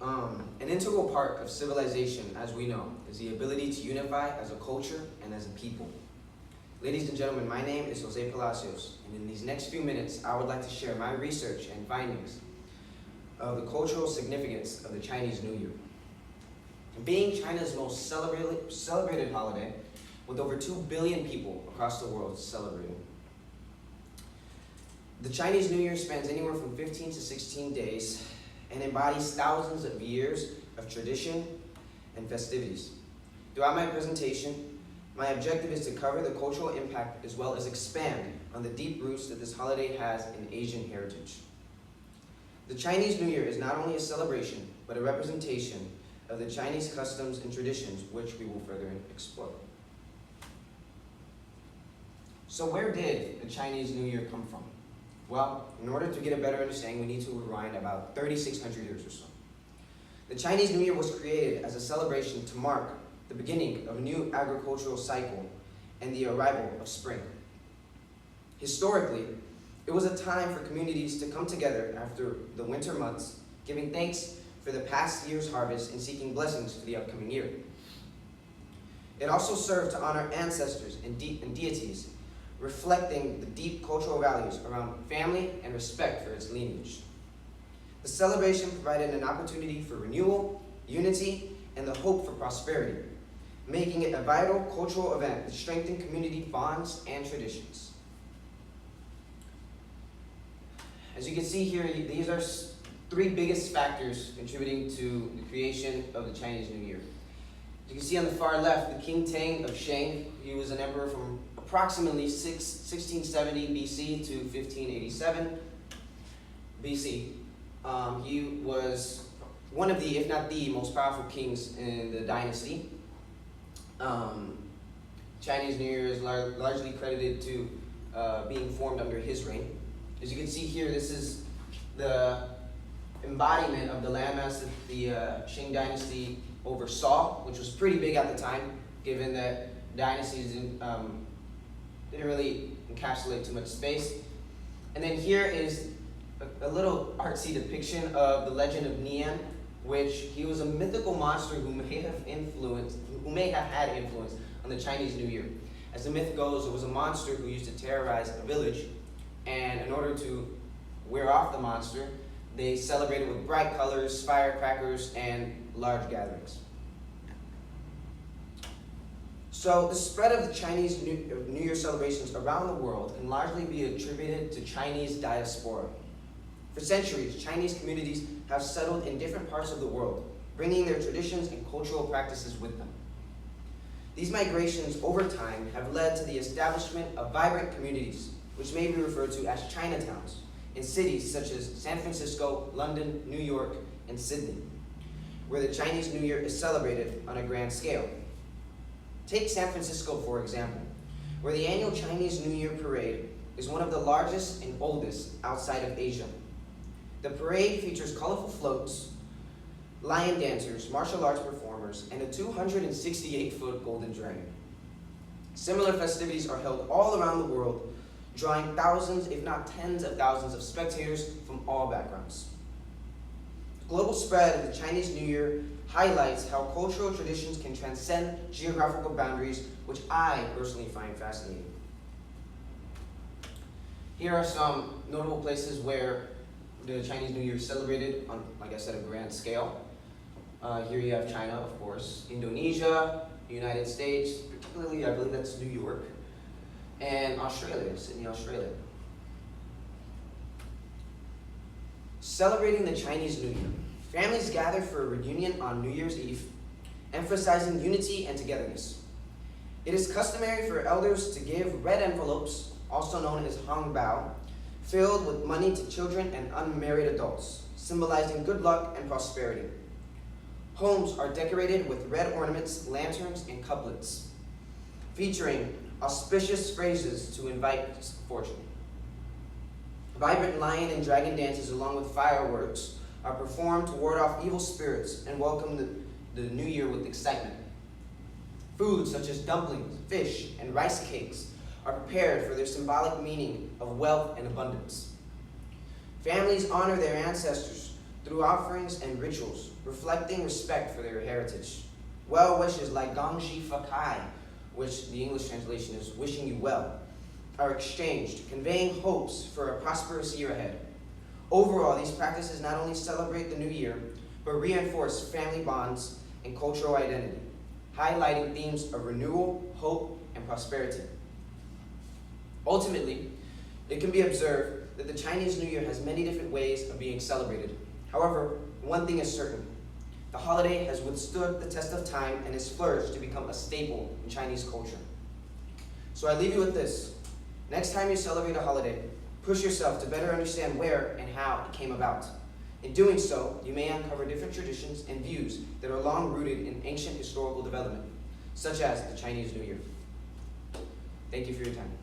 An integral part of civilization, as we know, is the ability to unify as a culture and as a people. Ladies and gentlemen, my name is Jose Palacios, and in these next few minutes, I would like to share my research and findings of the cultural significance of the Chinese New Year. Being China's most celebrated holiday, with over 2 billion people across the world celebrating. The Chinese New Year spans anywhere from 15 to 16 days and embodies thousands of years of tradition and festivities. Throughout my presentation, my objective is to cover the cultural impact as well as expand on the deep roots that this holiday has in Asian heritage. The Chinese New Year is not only a celebration, but a representation of the Chinese customs and traditions, which we will further explore. So where did the Chinese New Year come from? Well, in order to get a better understanding, we need to rewind about 3,600 years or so. The Chinese New Year was created as a celebration to mark the beginning of a new agricultural cycle and the arrival of spring. Historically, it was a time for communities to come together after the winter months, giving thanks for the past year's harvest and seeking blessings for the upcoming year. It also served to honor ancestors and deities, reflecting the deep cultural values around family and respect for its lineage. The celebration provided an opportunity for renewal, unity, and the hope for prosperity, making it a vital cultural event that strengthened community bonds and traditions. As you can see here, these are three biggest factors contributing to the creation of the Chinese New Year. As you can see on the far left, the King Tang of Shang, he was an emperor from approximately 1670 BC to 1587 BC. He was one of the, if not the most powerful kings in the dynasty. Chinese New Year is largely credited to being formed under his reign. As you can see here, this is the embodiment of the landmass that the Qing dynasty oversaw, which was pretty big at the time, given that dynasties didn't really encapsulate too much space. And then here is a little artsy depiction of the legend of Nian, which he was a mythical monster who may have had influence on the Chinese New Year. As the myth goes, it was a monster who used to terrorize a village, and in order to wear off the monster, they celebrated with bright colors, firecrackers, and large gatherings. So the spread of the Chinese New Year celebrations around the world can largely be attributed to Chinese diaspora. For centuries, Chinese communities have settled in different parts of the world, bringing their traditions and cultural practices with them. These migrations over time have led to the establishment of vibrant communities, which may be referred to as Chinatowns, in cities such as San Francisco, London, New York, and Sydney, where the Chinese New Year is celebrated on a grand scale. Take San Francisco, for example, where the annual Chinese New Year parade is one of the largest and oldest outside of Asia. The parade features colorful floats, lion dancers, martial arts performers, and a 268-foot golden dragon. Similar festivities are held all around the world, drawing thousands, if not tens of thousands of spectators from all backgrounds. The global spread of the Chinese New Year highlights how cultural traditions can transcend geographical boundaries, which I personally find fascinating. Here are some notable places where the Chinese New Year is celebrated on, like I said, a grand scale. Here you have China, of course, Indonesia, the United States, particularly I believe that's New York, and Australia, Sydney, Australia. Celebrating the Chinese New Year. Families gather for a reunion on New Year's Eve, emphasizing unity and togetherness. It is customary for elders to give red envelopes, also known as hongbao, filled with money to children and unmarried adults, symbolizing good luck and prosperity. Homes are decorated with red ornaments, lanterns, and couplets, featuring auspicious phrases to invite fortune. Vibrant lion and dragon dances along with fireworks are performed to ward off evil spirits and welcome the new year with excitement. Foods such as dumplings, fish, and rice cakes are prepared for their symbolic meaning of wealth and abundance. Families honor their ancestors through through offerings and rituals, reflecting respect for their heritage. Well wishes like Gongxi Fakai, which the English translation is wishing you well, are exchanged, conveying hopes for a prosperous year ahead. Overall, these practices not only celebrate the new year, but reinforce family bonds and cultural identity, highlighting themes of renewal, hope, and prosperity. Ultimately, it can be observed that the Chinese New Year has many different ways of being celebrated. However, one thing is certain. The holiday has withstood the test of time and has flourished to become a staple in Chinese culture. So I leave you with this. Next time you celebrate a holiday, push yourself to better understand where and how it came about. In doing so, you may uncover different traditions and views that are long rooted in ancient historical development, such as the Chinese New Year. Thank you for your time.